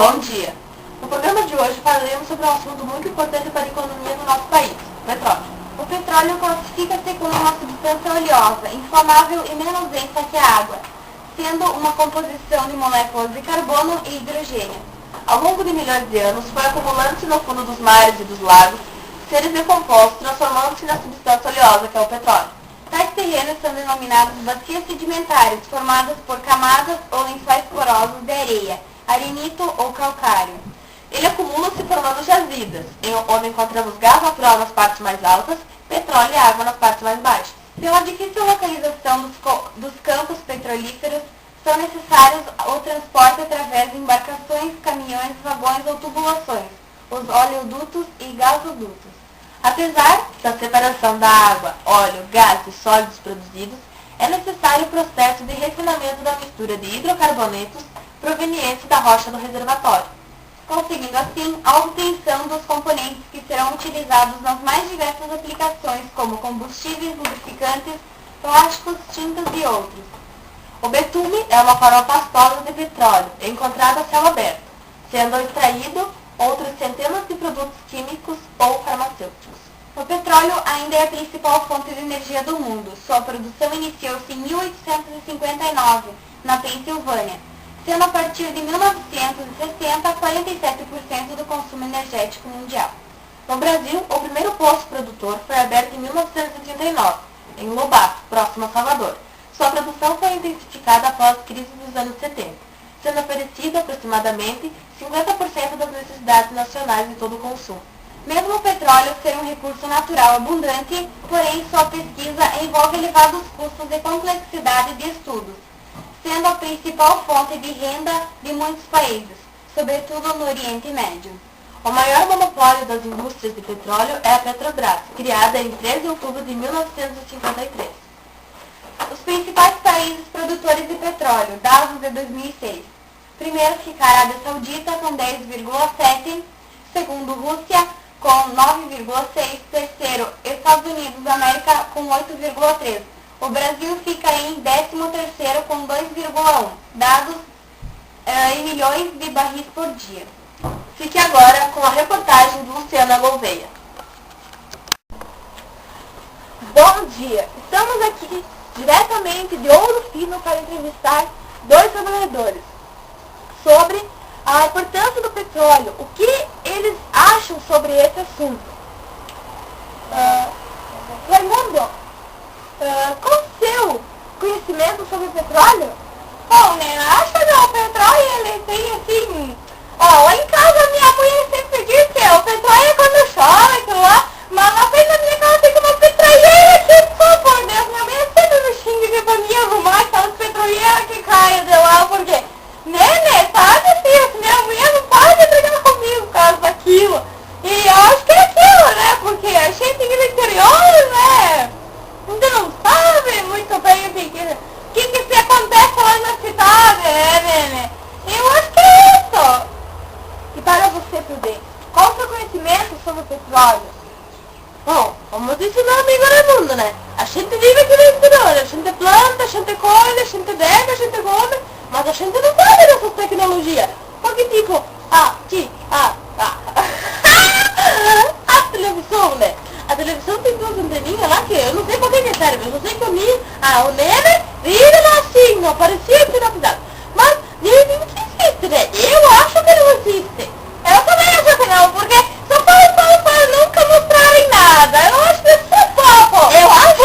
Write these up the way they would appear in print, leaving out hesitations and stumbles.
Bom dia! No programa de hoje falaremos sobre um assunto muito importante para a economia do nosso país, o petróleo. O petróleo classifica-se como uma substância oleosa, inflamável e menos densa que a água, sendo uma composição de moléculas de carbono e hidrogênio. Ao longo de milhões de anos, foi acumulando-se no fundo dos mares e dos lagos seres decompostos, transformando-se na substância oleosa que é o petróleo. Tais terrenos são denominados bacias sedimentares, formadas por camadas ou lençóis porosos de areia, arenito ou calcário. Ele acumula-se formando jazidas, onde encontramos gás natural nas partes mais altas, petróleo e água nas partes mais baixas. Pela difícil localização dos campos petrolíferos, são necessários o transporte através de embarcações, caminhões, vagões ou tubulações, os oleodutos e gasodutos. Apesar da separação da água, óleo, gás e sólidos produzidos, é necessário o processo de refinamento da mistura de hidrocarbonetos provenientes da rocha do reservatório, conseguindo assim a obtenção dos componentes que serão utilizados nas mais diversas aplicações, como combustíveis, lubrificantes, plásticos, tintas e outros. O betume é uma forma pastosa de petróleo, encontrada a céu aberto, sendo extraído outras centenas de produtos químicos ou farmacêuticos. O petróleo ainda é a principal fonte de energia do mundo. Sua produção iniciou-se em 1859, na Pensilvânia, sendo a partir de 1960 47% do consumo energético mundial. No Brasil, o primeiro poço produtor foi aberto em 1939, em Lobato, próximo a Salvador. Sua produção foi intensificada após a crise dos anos 70, sendo oferecido aproximadamente 50% das necessidades nacionais de todo o consumo. Mesmo o petróleo ser um recurso natural abundante, porém sua pesquisa envolve elevados custos e complexidade de estudos, sendo a principal fonte de renda de muitos países, sobretudo no Oriente Médio. O maior monopólio das indústrias de petróleo é a Petrobras, criada em 13 de outubro de 1953. Os principais países produtores de petróleo, dados de 2006. Primeiro fica a Arábia Saudita com 10,7%, segundo Rússia com 9,6%, terceiro Estados Unidos da América com 8,3%. O Brasil fica em 13º com 2,1%, dados em milhões de barris por dia. Fique agora com a reportagem de Luciana Gouveia. Bom dia! Estamos aqui diretamente de Ouro Fino para entrevistar dois trabalhadores sobre a importância do petróleo, o que eles acham sobre esse assunto. Raimundo, qual o seu conhecimento sobre o petróleo? Bom, né, acho que o petróleo ele tem assim... lá em casa minha mãe sempre diz que o petróleo é quando chove, aquilo lá, mas na frente da minha casa tem uma petroleira aqui, por favor, Deus, minha mãe sempre me xinga pra mim arrumar aquelas petroleiras que caem de lá, porque... Né, sabe assim, minha mulher não pode brigar comigo por causa daquilo. E eu acho que é aquilo, né, porque a gente aqui no interior, né, ainda não sabe muito bem o que se acontece lá na cidade, né. Eu acho que é isso. E para você, Prudente, qual o seu conhecimento sobre o petróleo? Bom, como disse meu amigo Raimundo, né, a gente vive aqui no interior, a gente planta, a gente colhe, a gente bebe, a gente come, mas a gente não sabe dessas tecnologias. Porque tipo, a televisão, né? A televisão tem duas anteninhas lá que eu não sei pra que serve. Eu não sei que o nene vira assim, não parecia que não precisava. Mas dizem que existe, né? Eu acho que não existe. Eu também acho que não, porque só para nunca mostrarem nada. Eu acho que é só papo. Eu acho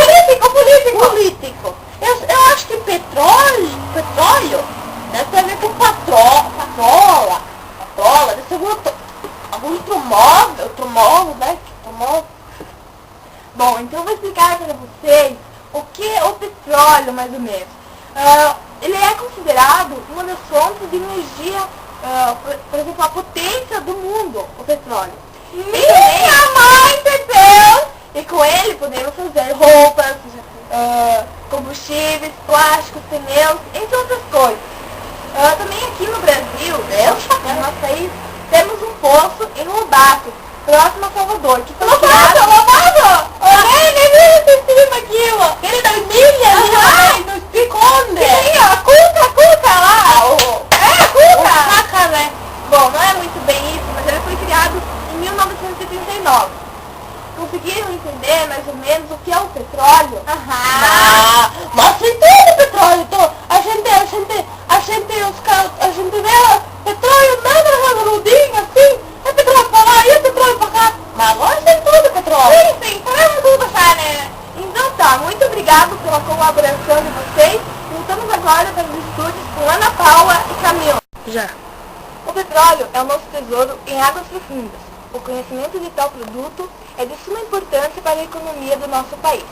político. Eu acho que petróleo deve a ver com patrola, deve ser algum automóvel, né? Bom, então eu vou explicar para vocês o que é o petróleo, mais ou menos. Ele é considerado uma das fontes de energia, por exemplo, a potência do mundo, o petróleo. Minha mãe, Deus! E com ele podemos fazer roupas, combustíveis, plásticos, pneus, entre outras coisas. Também aqui no Brasil, no nosso país, temos um poço em Lobato, próximo a Salvador, que foi Lobato! Nem vi esse filme aquilo! Ele das milhas, nos Piconde! Sim, a Cuca lá! A Cuca, né? Bom, sabemos o que é o petróleo? Mostra tudo o petróleo. Então, a gente vê petróleo nada redondinho assim. É petróleo pra lá e é petróleo pra cá. Mas agora tem tudo petróleo. Sim, podemos tudo achar, né? Então tá, muito obrigado pela colaboração de vocês. Voltamos agora para os estúdios com Ana Paula e Camila. Já. O petróleo é o nosso tesouro em águas profundas. O conhecimento de tal produto é de suma importância para a economia do nosso país.